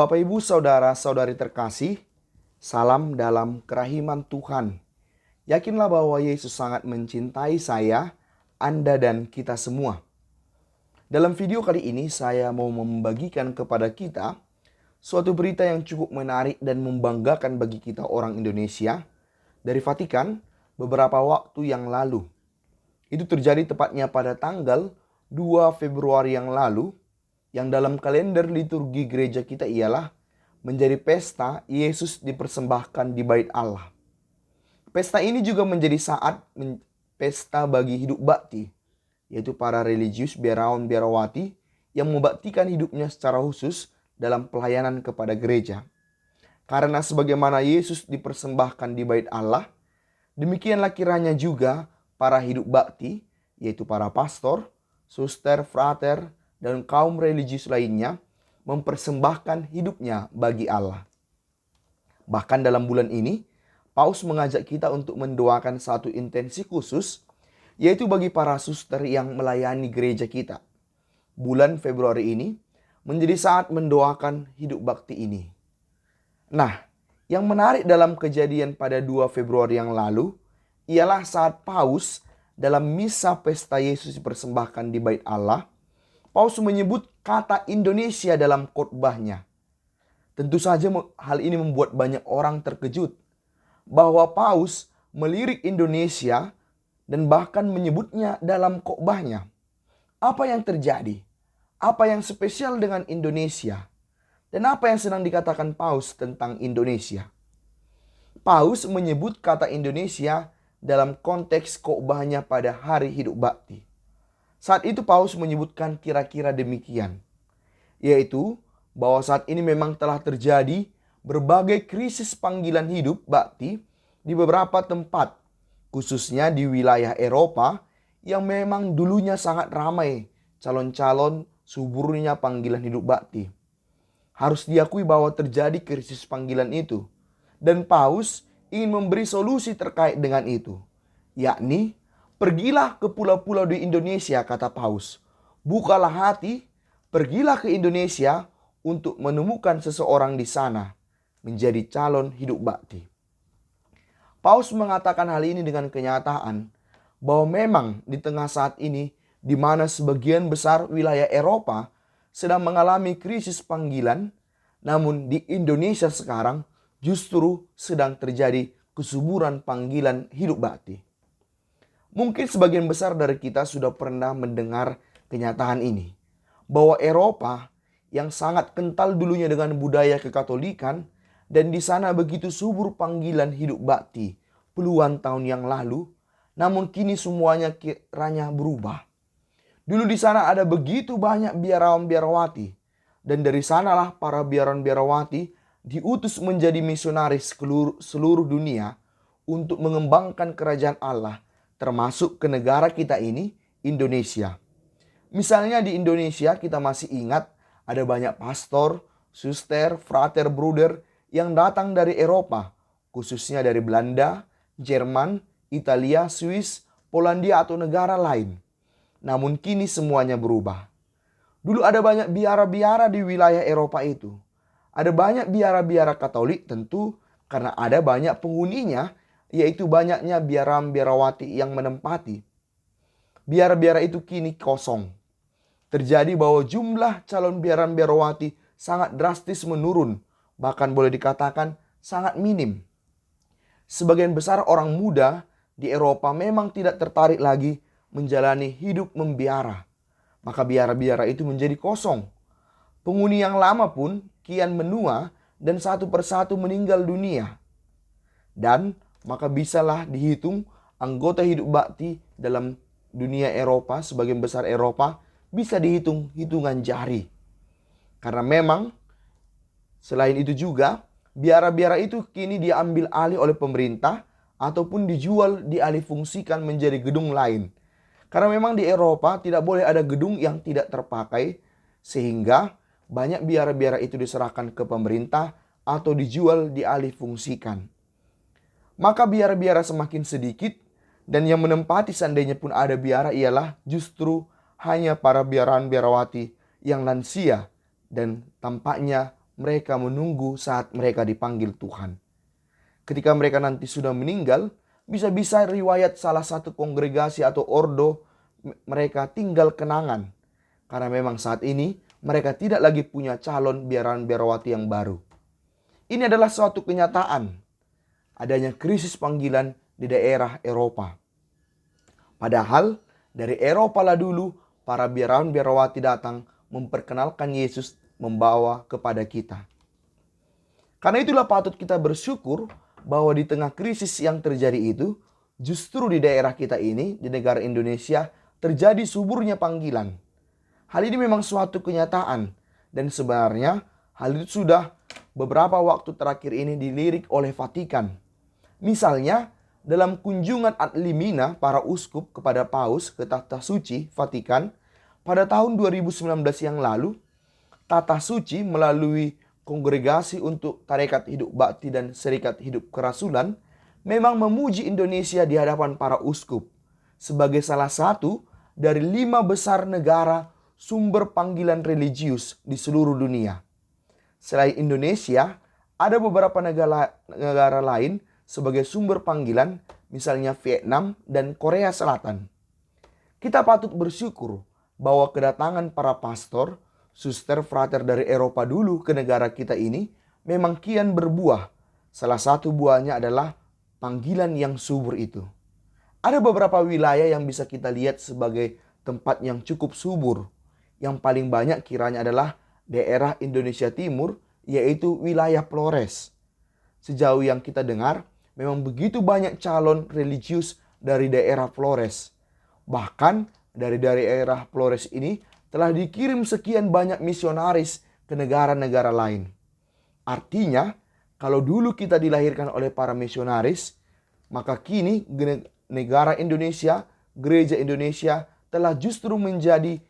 Bapak Ibu saudara-saudari terkasih, salam dalam kerahiman Tuhan. Yakinlah bahwa Yesus sangat mencintai saya, Anda dan kita semua. Dalam video kali ini saya mau membagikan kepada kita suatu berita yang cukup menarik dan membanggakan bagi kita orang Indonesia dari Vatikan beberapa waktu yang lalu. Itu terjadi tepatnya pada tanggal 2 Februari yang lalu, yang dalam kalender liturgi gereja kita ialah menjadi pesta Yesus dipersembahkan di Bait Allah. Pesta ini juga menjadi pesta bagi hidup bakti, yaitu para religius biarawan-biarawati yang membaktikan hidupnya secara khusus dalam pelayanan kepada gereja. Karena sebagaimana Yesus dipersembahkan di Bait Allah, demikianlah kiranya juga para hidup bakti, yaitu para pastor, suster, frater, dan kaum religius lainnya mempersembahkan hidupnya bagi Allah. Bahkan dalam bulan ini, Paus mengajak kita untuk mendoakan satu intensi khusus, yaitu bagi para suster yang melayani gereja kita. Bulan Februari ini menjadi saat mendoakan hidup bakti ini. Nah, yang menarik dalam kejadian pada 2 Februari yang lalu ialah saat Paus dalam misa pesta Yesus dipersembahkan di Bait Allah, Paus menyebut kata Indonesia dalam khotbahnya. Tentu saja hal ini membuat banyak orang terkejut bahwa Paus melirik Indonesia dan bahkan menyebutnya dalam khotbahnya. Apa yang terjadi? Apa yang spesial dengan Indonesia? Dan apa yang sedang dikatakan Paus tentang Indonesia? Paus menyebut kata Indonesia dalam konteks khotbahnya pada hari hidup bakti. Saat itu Paus menyebutkan kira-kira demikian, yaitu bahwa saat ini memang telah terjadi berbagai krisis panggilan hidup bakti di beberapa tempat, khususnya di wilayah Eropa yang memang dulunya sangat ramai calon-calon suburnya panggilan hidup bakti. Harus diakui bahwa terjadi krisis panggilan itu, dan Paus ingin memberi solusi terkait dengan itu, yakni pergilah ke pulau-pulau di Indonesia, kata Paus. Bukalah hati, pergilah ke Indonesia untuk menemukan seseorang di sana menjadi calon hidup bakti. Paus mengatakan hal ini dengan kenyataan bahwa memang di tengah saat ini di mana sebagian besar wilayah Eropa sedang mengalami krisis panggilan, namun di Indonesia sekarang justru sedang terjadi kesuburan panggilan hidup bakti. Mungkin sebagian besar dari kita sudah pernah mendengar kenyataan ini, bahwa Eropa yang sangat kental dulunya dengan budaya kekatolikan dan di sana begitu subur panggilan hidup bakti puluhan tahun yang lalu, namun kini semuanya kiranya berubah. Dulu di sana ada begitu banyak biarawan-biarawati, dan dari sanalah para biarawan-biarawati diutus menjadi misionaris ke seluruh dunia untuk mengembangkan kerajaan Allah, termasuk ke negara kita ini, Indonesia. Misalnya di Indonesia kita masih ingat ada banyak pastor, suster, frater, bruder yang datang dari Eropa, khususnya dari Belanda, Jerman, Italia, Swiss, Polandia atau negara lain. Namun kini semuanya berubah. Dulu ada banyak biara-biara di wilayah Eropa itu. Ada banyak biara-biara Katolik tentu karena ada banyak penghuninya, yaitu banyaknya biarawati yang menempati. Biara-biara itu kini kosong. Terjadi bahwa jumlah calon biarawati sangat drastis menurun, bahkan boleh dikatakan sangat minim. Sebagian besar orang muda di Eropa memang tidak tertarik lagi menjalani hidup membiara. Maka biara-biara itu menjadi kosong. Penghuni yang lama pun kian menua dan satu persatu meninggal dunia. Dan maka bisalah dihitung anggota hidup bakti dalam dunia Eropa, sebagian besar Eropa, bisa dihitung hitungan jari. Karena memang selain itu juga, biara-biara itu kini diambil alih oleh pemerintah ataupun dijual dialihfungsikan menjadi gedung lain. Karena memang di Eropa tidak boleh ada gedung yang tidak terpakai, sehingga banyak biara-biara itu diserahkan ke pemerintah atau dijual dialihfungsikan. Maka biara-biara semakin sedikit, dan yang menempati seandainya pun ada biara ialah justru hanya para biarawati yang lansia dan tampaknya mereka menunggu saat mereka dipanggil Tuhan. Ketika mereka nanti sudah meninggal, bisa-bisa riwayat salah satu kongregasi atau ordo mereka tinggal kenangan. Karena memang saat ini mereka tidak lagi punya calon biarawati yang baru. Ini adalah suatu kenyataan adanya krisis panggilan di daerah Eropa. Padahal dari Eropa lah dulu para biarawati datang memperkenalkan Yesus membawa kepada kita. Karena itulah patut kita bersyukur bahwa di tengah krisis yang terjadi itu, justru di daerah kita ini, di negara Indonesia, terjadi suburnya panggilan. Hal ini memang suatu kenyataan, dan sebenarnya hal itu sudah beberapa waktu terakhir ini dilirik oleh Vatikan. Misalnya, dalam kunjungan ad limina para uskup kepada Paus ke Tata Suci Vatikan pada tahun 2019 yang lalu, Tata Suci melalui Kongregasi untuk Tarekat Hidup Bakti dan Serikat Hidup Kerasulan memang memuji Indonesia di hadapan para uskup sebagai salah satu dari 5 besar negara sumber panggilan religius di seluruh dunia. Selain Indonesia, ada beberapa negara lain sebagai sumber panggilan, misalnya Vietnam dan Korea Selatan. Kita patut bersyukur bahwa kedatangan para pastor, suster, frater dari Eropa dulu ke negara kita ini memang kian berbuah. Salah satu buahnya adalah panggilan yang subur itu. Ada beberapa wilayah yang bisa kita lihat sebagai tempat yang cukup subur. Yang paling banyak kiranya adalah daerah Indonesia Timur, yaitu wilayah Flores. Sejauh yang kita dengar, memang begitu banyak calon religius dari daerah Flores. Bahkan dari daerah Flores ini telah dikirim sekian banyak misionaris ke negara-negara lain. Artinya, kalau dulu kita dilahirkan oleh para misionaris, maka kini negara Indonesia, gereja Indonesia telah justru menjadi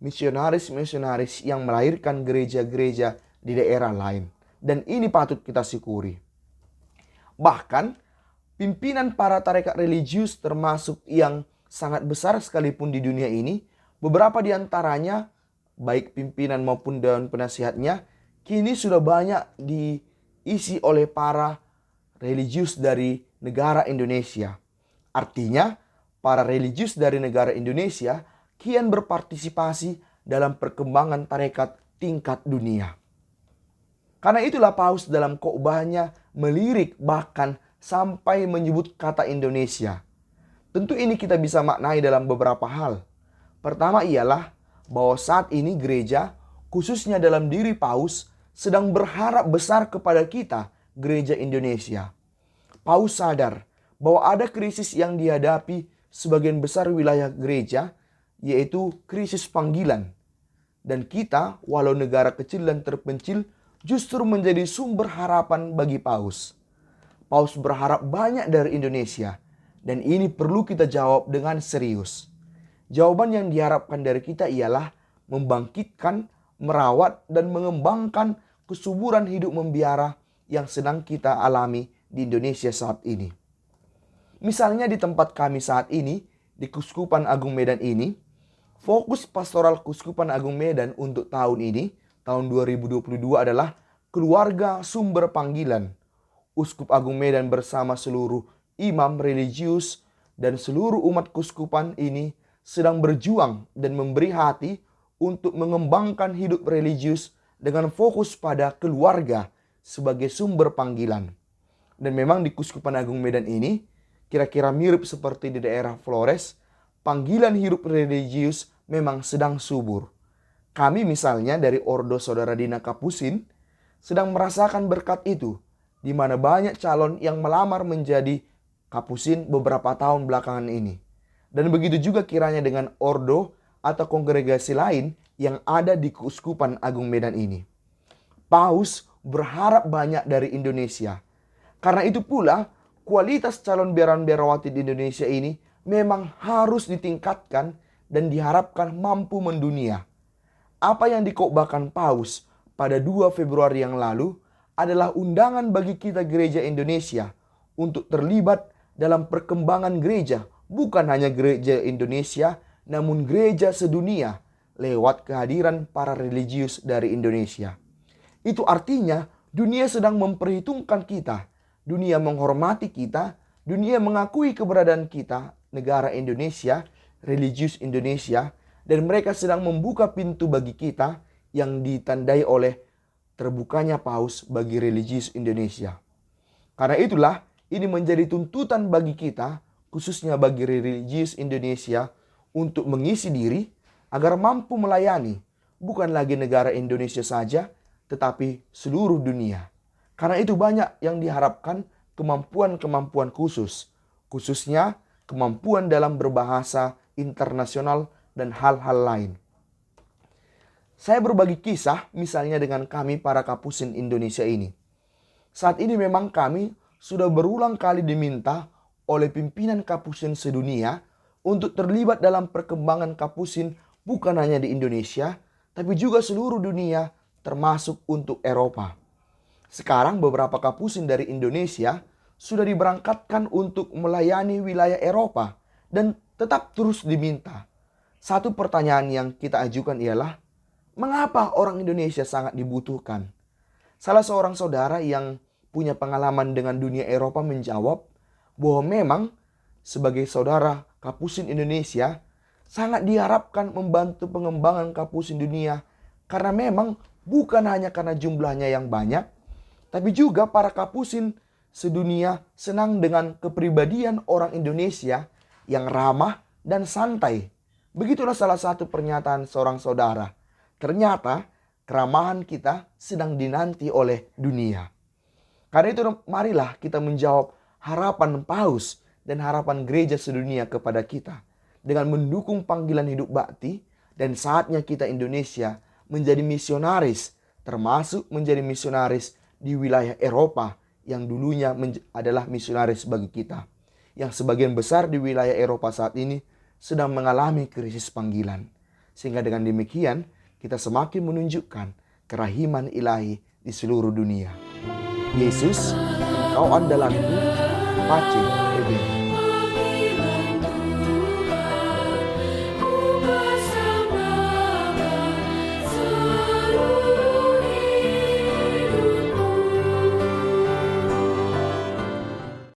misionaris-misionaris yang melahirkan gereja-gereja di daerah lain. Dan ini patut kita syukuri. Bahkan, pimpinan para tarekat religius termasuk yang sangat besar sekalipun di dunia ini, beberapa di antaranya, baik pimpinan maupun dewan penasihatnya, kini sudah banyak diisi oleh para religius dari negara Indonesia. Artinya, para religius dari negara Indonesia kian berpartisipasi dalam perkembangan tarekat tingkat dunia. Karena itulah Paus dalam khotbahnya melirik bahkan sampai menyebut kata Indonesia. Tentu ini kita bisa maknai dalam beberapa hal. Pertama ialah bahwa saat ini gereja, khususnya dalam diri Paus, sedang berharap besar kepada kita, gereja Indonesia. Paus sadar bahwa ada krisis yang dihadapi sebagian besar wilayah gereja, yaitu krisis panggilan. Dan kita, walau negara kecil dan terpencil, justru menjadi sumber harapan bagi Paus. Paus berharap banyak dari Indonesia, dan ini perlu kita jawab dengan serius. Jawaban yang diharapkan dari kita ialah membangkitkan, merawat, dan mengembangkan kesuburan hidup membiara yang sedang kita alami di Indonesia saat ini. Misalnya di tempat kami saat ini, di Keuskupan Agung Medan ini, fokus pastoral Keuskupan Agung Medan untuk tahun ini, tahun 2022 adalah keluarga sumber panggilan. Uskup Agung Medan bersama seluruh imam religius dan seluruh umat keuskupan ini sedang berjuang dan memberi hati untuk mengembangkan hidup religius dengan fokus pada keluarga sebagai sumber panggilan. Dan memang di Keuskupan Agung Medan ini, kira-kira mirip seperti di daerah Flores, panggilan hidup religius memang sedang subur. Kami misalnya dari Ordo Saudara Dina Kapusin sedang merasakan berkat itu, di mana banyak calon yang melamar menjadi Kapusin beberapa tahun belakangan ini. Dan begitu juga kiranya dengan ordo atau kongregasi lain yang ada di Keuskupan Agung Medan ini. Paus berharap banyak dari Indonesia. Karena itu pula, kualitas calon biarawati di Indonesia ini memang harus ditingkatkan dan diharapkan mampu mendunia. Apa yang dikhotbahkan Paus pada 2 Februari yang lalu adalah undangan bagi kita gereja Indonesia untuk terlibat dalam perkembangan gereja. Bukan hanya gereja Indonesia, namun gereja sedunia lewat kehadiran para religius dari Indonesia. Itu artinya dunia sedang memperhitungkan kita. Dunia menghormati kita. Dunia mengakui keberadaan kita, negara Indonesia, religius Indonesia. Dan mereka sedang membuka pintu bagi kita yang ditandai oleh terbukanya paus bagi religius Indonesia. Karena itulah ini menjadi tuntutan bagi kita, khususnya bagi religius Indonesia, untuk mengisi diri agar mampu melayani bukan lagi negara Indonesia saja, tetapi seluruh dunia. Karena itu banyak yang diharapkan kemampuan-kemampuan khusus, khususnya kemampuan dalam berbahasa internasional dan hal-hal lain. Saya berbagi kisah misalnya dengan kami para Kapusin Indonesia ini. Saat ini memang kami sudah berulang kali diminta oleh pimpinan Kapusin sedunia untuk terlibat dalam perkembangan Kapusin bukan hanya di Indonesia, tapi juga seluruh dunia termasuk untuk Eropa. Sekarang beberapa Kapusin dari Indonesia sudah diberangkatkan untuk melayani wilayah Eropa dan tetap terus diminta. Satu pertanyaan yang kita ajukan ialah, mengapa orang Indonesia sangat dibutuhkan? Salah seorang saudara yang punya pengalaman dengan dunia Eropa menjawab bahwa memang sebagai saudara Kapusin Indonesia sangat diharapkan membantu pengembangan Kapusin dunia karena memang bukan hanya karena jumlahnya yang banyak, tapi juga para Kapusin sedunia senang dengan kepribadian orang Indonesia yang ramah dan santai. Begitulah salah satu pernyataan seorang saudara. Ternyata keramahan kita sedang dinanti oleh dunia. Karena itu marilah kita menjawab harapan paus dan harapan gereja sedunia kepada kita dengan mendukung panggilan hidup bakti, dan saatnya kita Indonesia menjadi misionaris, termasuk menjadi misionaris di wilayah Eropa yang dulunya adalah misionaris bagi kita, yang sebagian besar di wilayah Eropa saat ini sedang mengalami krisis panggilan. Sehingga dengan demikian kita semakin menunjukkan kerahiman ilahi di seluruh dunia. Yesus, Engkau andalanku, pace, Eben.